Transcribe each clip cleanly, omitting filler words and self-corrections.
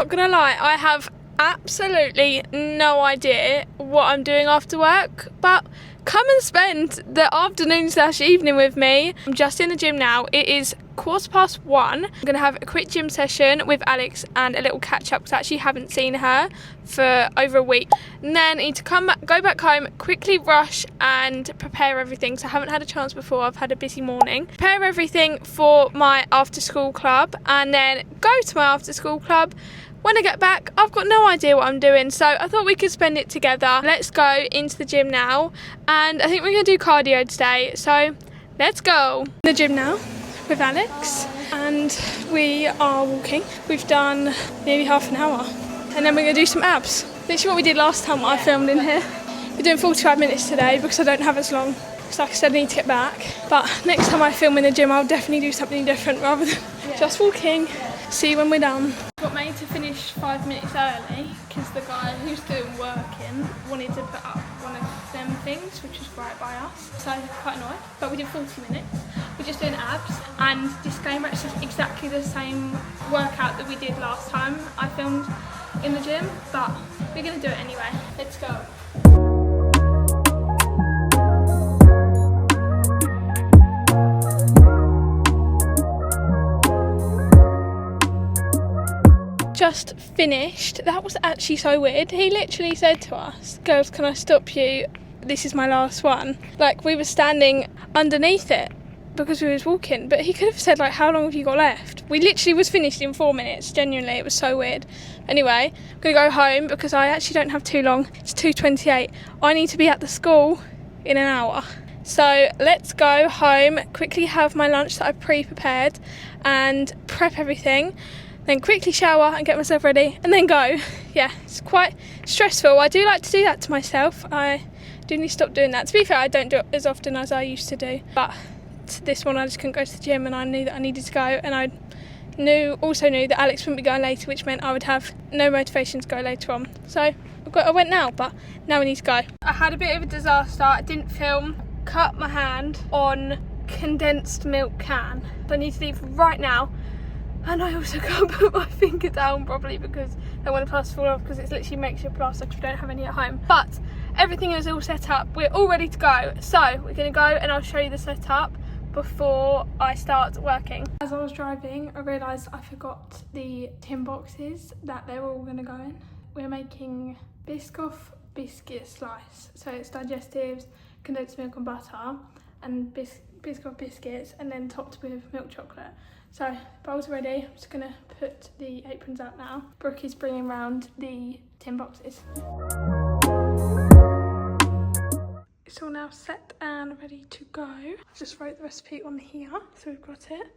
Not gonna lie, I have absolutely no idea what I'm doing after work, but come and spend the afternoon/evening with me. I'm just in the gym now. It is 1:15. I'm gonna have a quick gym session with Alex and a little catch up because I actually haven't seen her for over a week. And then I need to go back home, quickly rush and prepare everything. So I haven't had a chance before. I've had a busy morning. Prepare everything for my after school club and then go to my after school club. When I get back, I've got no idea what I'm doing, so I thought we could spend it together. Let's go into the gym now, and I think we're going to do cardio today, so let's go. In the gym now with Alex, and we are walking. We've done nearly half an hour, and then we're going to do some abs. Literally what we did last time I filmed in here. We're doing 45 minutes today because I don't have as long, because like I said, I need to get back. But next time I film in the gym, I'll definitely do something different rather than just walking. See you when we're done. Got made to finish 5 minutes early because the guy who's doing working wanted to put up one of them things, which was right by us, so quite annoyed. But we did 40 minutes. We're just doing abs, and disclaimer, it's just exactly the same workout that we did last time I filmed in the gym, but we're gonna do it anyway. Let's go. Just finished. That was actually so weird. He literally said to us, "Girls, can I stop you? This is my last one." Like, we were standing underneath it because we was walking, but he could have said like, "How long have you got left?" We literally was finished in 4 minutes. Genuinely, it was so weird. Anyway, I'm gonna go home because I actually don't have too long. It's 2:28. I need to be at the school in an hour. So let's go home, quickly have my lunch that I've pre-prepared and prep everything. Then quickly shower and get myself ready and then go. Yeah, it's quite stressful. I do like to do that to myself. I do need to stop doing that. To be fair, I don't do it as often as I used to do. But this one I just couldn't go to the gym, and I knew that I needed to go, and I also knew that Alex wouldn't be going later, which meant I would have no motivation to go later on. So I went now, but now we need to go. I had a bit of a disaster. I didn't film, cut my hand on condensed milk can. So I need to leave right now. And I also can't put my finger down properly because I don't want the plaster to fall off, because it literally makes your plaster because we don't have any at home. But everything is all set up. We're all ready to go. So we're going to go and I'll show you the setup before I start working. As I was driving, I realised I forgot the tin boxes that they were all going to go in. We're making Biscoff biscuit slice. So it's digestives, condensed milk and butter, and Biscoff biscuits, and then topped with milk chocolate. So, bowls are ready. I'm just gonna put the aprons out now. Brooke is bringing round the tin boxes. It's all now set and ready to go. I just wrote the recipe on here, so we've got it.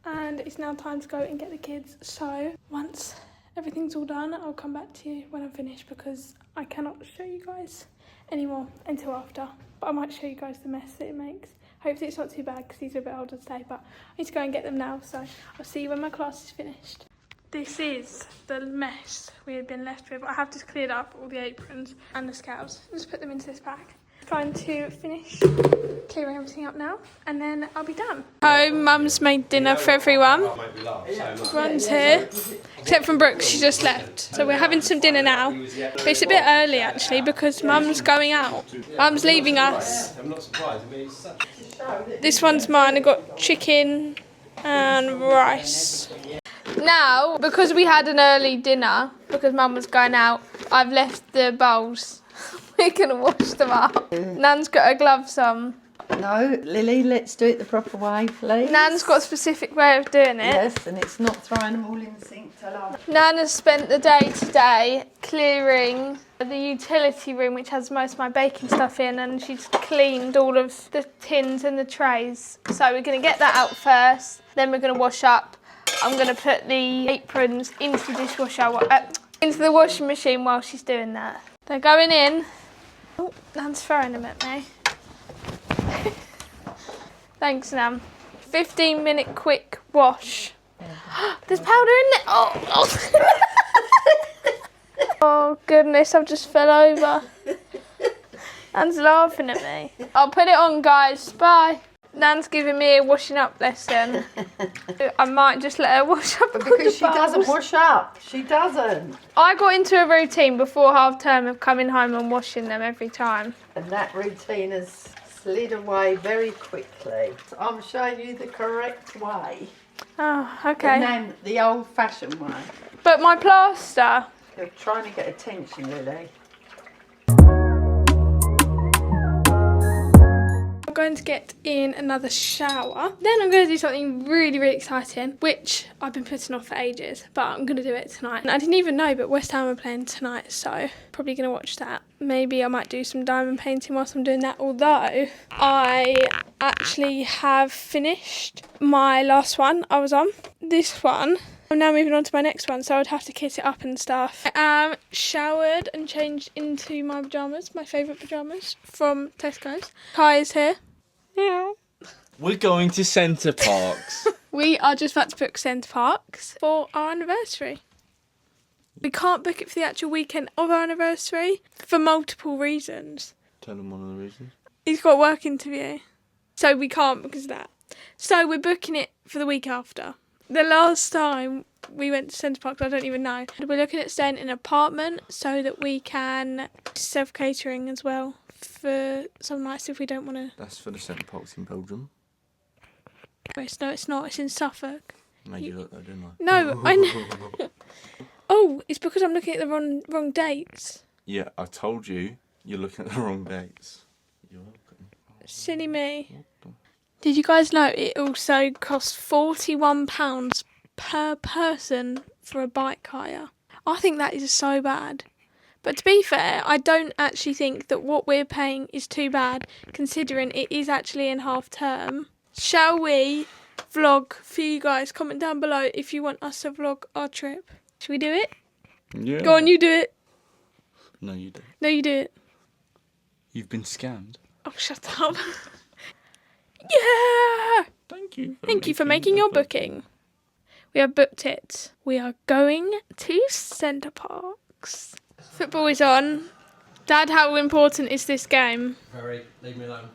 And it's now time to go and get the kids. So, once everything's all done, I'll come back to you when I'm finished, because I cannot show you guys anymore until after. But I might show you guys the mess that it makes. Hopefully it's not too bad because these are a bit older today, but I need to go and get them now, so I'll see you when my class is finished. This is the mess we had been left with. I have just cleared up all the aprons and the scales. Just put them into this bag. Trying to finish clearing everything up now, and then I'll be done. Home, Mum's made dinner for everyone. Everyone's here, except from Brooke, she just left. So we're having some dinner now. But it's a bit early actually because Mum's going out. Mum's leaving us. This one's mine. I got chicken and rice. Now, because we had an early dinner, because Mum was going out, I've left the bowls. We're going to wash them up. Nan's got her gloves on. No, Lily, let's do it the proper way, please. Nan's got a specific way of doing it. Yes, and it's not throwing them all in the sink till after. Nan has spent the day today clearing the utility room, which has most of my baking stuff in, and she's cleaned all of the tins and the trays. So we're going to get that out first, then we're going to wash up. I'm going to put the aprons into the dishwasher, into the washing machine while she's doing that. They're going in. Oh, Nan's throwing them at me. Thanks, Nan. 15-minute quick wash. There's powder in there. Oh. Oh, goodness, I've just fell over. Nan's laughing at me. I'll put it on, guys. Bye. Nan's giving me a washing up lesson. I might just let her wash up. Because she doesn't wash up. She doesn't. I got into a routine before half term of coming home and washing them every time. And that routine has slid away very quickly. I'm showing you the correct way. Oh, okay. And then the old-fashioned way. But my plaster. You're trying to get attention, Lily. I'm going to get in another shower. Then I'm going to do something really, really exciting, which I've been putting off for ages, but I'm going to do it tonight. And I didn't even know, but West Ham are playing tonight, so probably going to watch that. Maybe I might do some diamond painting whilst I'm doing that, although I actually have finished my last one I was on. This one. I'm now moving on to my next one, so I'd have to kit it up and stuff. I am showered and changed into my pyjamas, my favourite pyjamas from Tesco's. Kai is here. Yeah. We're going to Centre Parks. We are just about to book Centre Parks for our anniversary. We can't book it for the actual weekend of our anniversary for multiple reasons. Tell them one of the reasons. He's got a work interview, so we can't because of that. So we're booking it for the week after. The last time we went to Centre Parks, I don't even know. We're looking at staying in an apartment so that we can self-catering as well for some nights if we don't want to. That's for the Centre Parks in Belgium. No, it's not. It's in Suffolk. Made you look though, didn't I? No, I know. Oh, it's because I'm looking at the wrong dates. Yeah, I told you you're looking at the wrong dates. You're welcome. Silly me. Did you guys know it also costs £41 per person for a bike hire? I think that is so bad. But to be fair, I don't actually think that what we're paying is too bad, considering it is actually in half term. Shall we vlog for you guys? Comment down below if you want us to vlog our trip. Should we do it? Yeah. Go on, you do it. No, you don't. No, you do it. You've been scammed. Oh, shut up. Yeah! Thank you. Thank you for making your booking. We have booked it. We are going to Centre Parks. Football is on. Dad, how important is this game? Very. Leave me alone.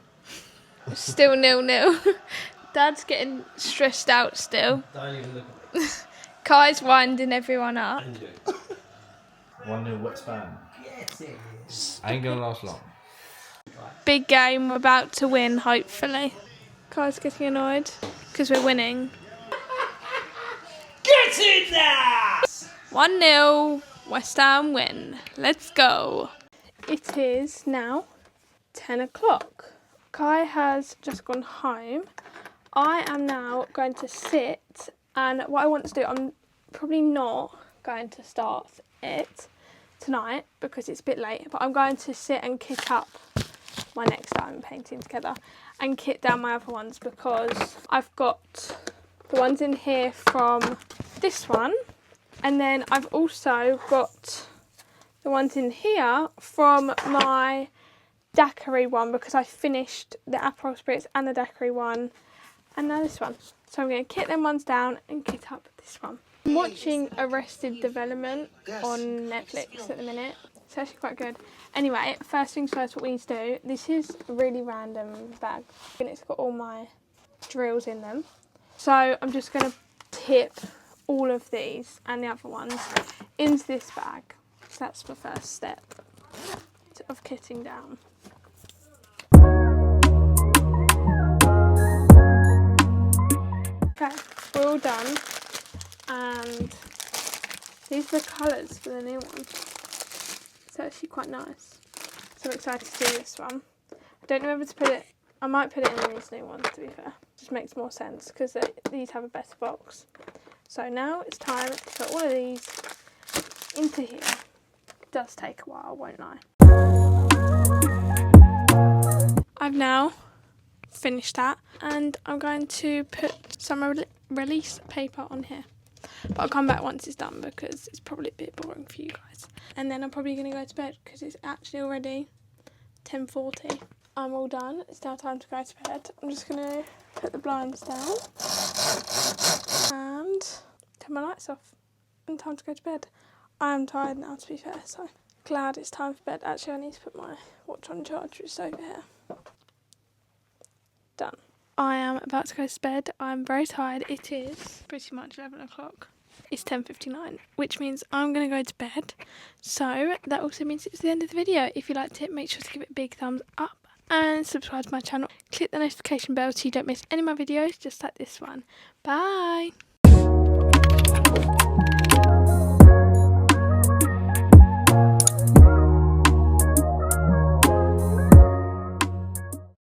Still 0-0. Dad's getting stressed out still. Don't even look at me. Kai's winding everyone up. And you. 1-0 West Ham. Yes. Ain't gonna last long. Big game, we're about to win, hopefully. Kai's getting annoyed because we're winning. Get in there! 1-0, West Ham win. Let's go. It is now 10 o'clock. Kai has just gone home. I am now going to sit, and what I want to do, I'm probably not going to start it tonight because it's a bit late, but I'm going to sit and kit up my next diamond painting together and kit down my other ones because I've got the ones in here from this one, and then I've also got the ones in here from my daiquiri one because I finished the Aperol Spritz and the daiquiri one, and now this one. So I'm going to kit them ones down and kit up this one. I'm watching Arrested Development on Netflix at the minute. It's actually quite good. Anyway, first things first, what we need to do, this is a really random bag and it's got all my drills in them. So I'm just going to tip all of these and the other ones into this bag. So that's the first step of kitting down. Okay, we're all done, and these are the colours for the new one. It's actually quite nice. So I'm excited to do this one. I don't know whether to put it, I might put it in these new ones to be fair. It just makes more sense because these have a better box. So now it's time to put all of these into here. It does take a while, won't I? I've now finished that and I'm going to put some release paper on here. But I'll come back once it's done because it's probably a bit boring for you guys. And then I'm probably going to go to bed because it's actually already 10:40. I'm all done. It's now time to go to bed. I'm just going to put the blinds down and turn my lights off. And time to go to bed. I am tired now, to be fair, so glad it's time for bed. Actually, I need to put my watch on charge, which is over here. Done. I am about to go to bed. I'm very tired. It is pretty much 11 o'clock. It's 10:59, which means I'm going to go to bed. So that also means it's the end of the video. If you liked it, make sure to give it a big thumbs up and subscribe to my channel. Click the notification bell so you don't miss any of my videos, just like this one. Bye!